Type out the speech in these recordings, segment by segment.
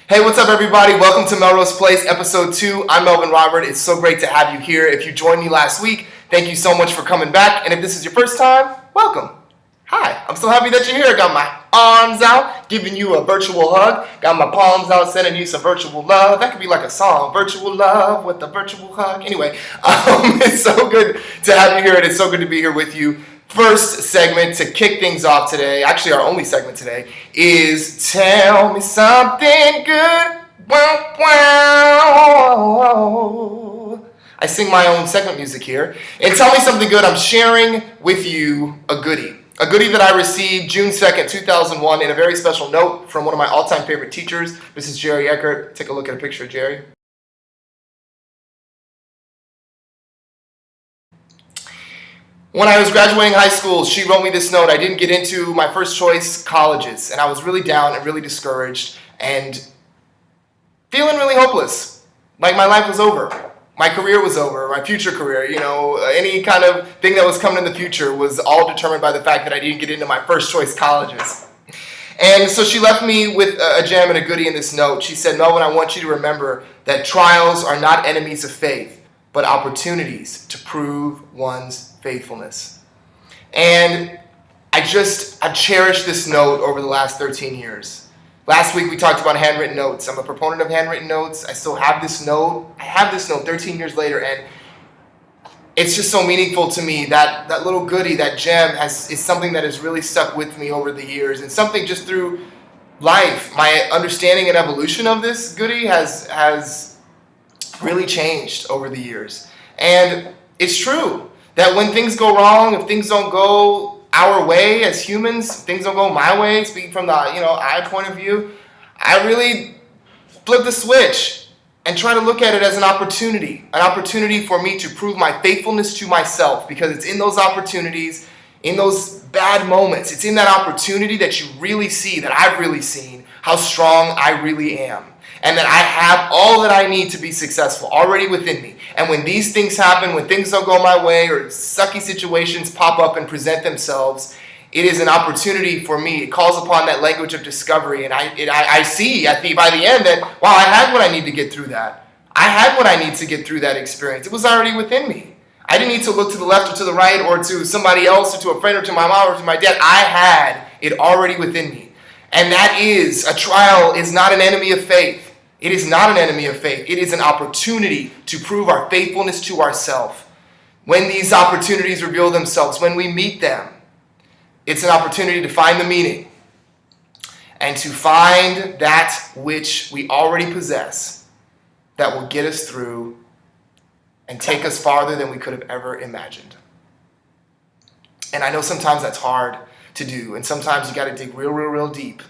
Hey, what's up, everybody? Welcome to Melrose Place, episode 2. I'm Melvin Robert. It's so great to have you here. If you joined me last week, thank you so much for coming back. And if this is your first time, welcome. Hi, I'm so happy that you're here. I got my arms out, giving you a virtual hug. Got my palms out, sending you some virtual love. That could be like a song, virtual love with a virtual hug. Anyway, it's so good to have you here, and it's so good to be here with you. First segment to kick things off today, actually our only segment today, is Tell Me Something Good. Wow, wow. I sing my own segment music here. And Tell Me Something Good, I'm sharing with you a goodie. A goodie that I received June 2nd, 2001 in a very special note from one of my all-time favorite teachers, Mrs. Jerry Eckert. Take a look at a picture of Jerry. When I was graduating high school, she wrote me this note. I didn't get into my first choice colleges, and I was really down and really discouraged and feeling really hopeless. Like my life was over. My career was over, my future career, any kind of thing that was coming in the future was all determined by the fact that I didn't get into my first choice colleges. And so she left me with a gem and a goodie in this note. She said, Melvin, I want you to remember that trials are not enemies of faith, but opportunities to prove one's faithfulness. And I cherished this note over the last 13 years. Last week we talked about handwritten notes. I'm a proponent of handwritten notes. I still have this note. I have this note 13 years later, and it's just so meaningful to me. That little goodie, that gem is something that has really stuck with me over the years, and something just through life. My understanding and evolution of this goodie has really changed over the years. And it's true that when things go wrong, if things don't go our way as humans, if things don't go my way, speaking from the I point of view, I really flip the switch and try to look at it as an opportunity for me to prove my faithfulness to myself, because it's in those opportunities, in those bad moments, it's in that opportunity that you really see, that I've really seen, how strong I really am. And that I have all that I need to be successful already within me. And when these things happen, when things don't go my way or sucky situations pop up and present themselves, it is an opportunity for me. It calls upon that language of discovery. And I see by the end that, wow, I had what I need to get through that. I had what I need to get through that experience. It was already within me. I didn't need to look to the left or to the right or to somebody else or to a friend or to my mom or to my dad. I had it already within me. And that is, a trial is not an enemy of faith. It is not an enemy of faith. It is an opportunity to prove our faithfulness to ourselves. When these opportunities reveal themselves, when we meet them, it's an opportunity to find the meaning and to find that which we already possess that will get us through and take us farther than we could have ever imagined. And I know sometimes that's hard to do, and sometimes you got to dig real deep.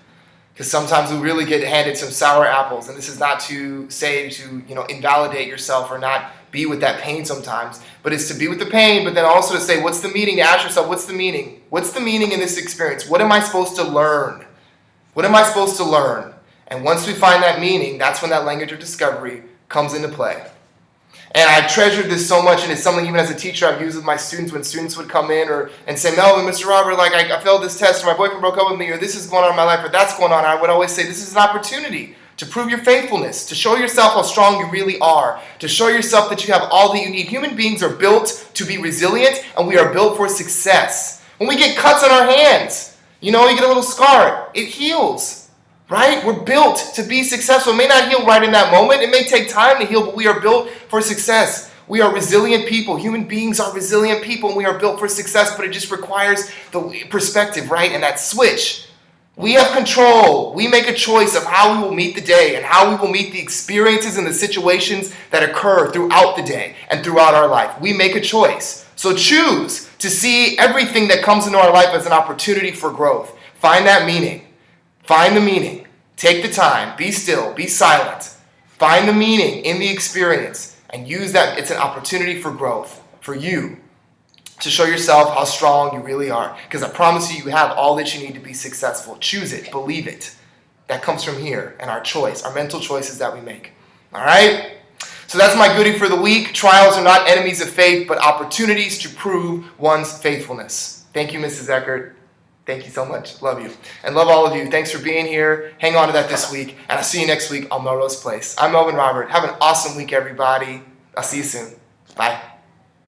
Because sometimes we really get handed some sour apples, and this is not to say to invalidate yourself or not be with that pain sometimes, but it's to be with the pain, but then also to say, what's the meaning? To ask yourself, what's the meaning? What's the meaning in this experience? What am I supposed to learn? What am I supposed to learn? And once we find that meaning, that's when that language of discovery comes into play. And I've treasured this so much, and it's something even as a teacher I've used with my students when students would come in and say, Melvin, Mr. Robert, I failed this test, or my boyfriend broke up with me, or this is going on in my life, or that's going on. I would always say, this is an opportunity to prove your faithfulness, to show yourself how strong you really are, to show yourself that you have all that you need. Human beings are built to be resilient, and we are built for success. When we get cuts on our hands, you get a little scar, it heals. Right? We're built to be successful. It may not heal right in that moment. It may take time to heal, but we are built for success. We are resilient people. Human beings are resilient people, and we are built for success, but it just requires the perspective, right? And that switch. We have control. We make a choice of how we will meet the day and how we will meet the experiences and the situations that occur throughout the day and throughout our life. We make a choice. So choose to see everything that comes into our life as an opportunity for growth. Find that meaning. Find the meaning. Take the time. Be still. Be silent. Find the meaning in the experience and use that. It's an opportunity for growth for you to show yourself how strong you really are. Because I promise you, you have all that you need to be successful. Choose it. Believe it. That comes from here and our choice, our mental choices that we make. All right? So that's my goodie for the week. Trials are not enemies of faith, but opportunities to prove one's faithfulness. Thank you, Mrs. Eckert. Thank you so much. Love you. And love all of you. Thanks for being here. Hang on to that this week. And I'll see you next week on Melrose Place. I'm Melvin Robert. Have an awesome week, everybody. I'll see you soon. Bye.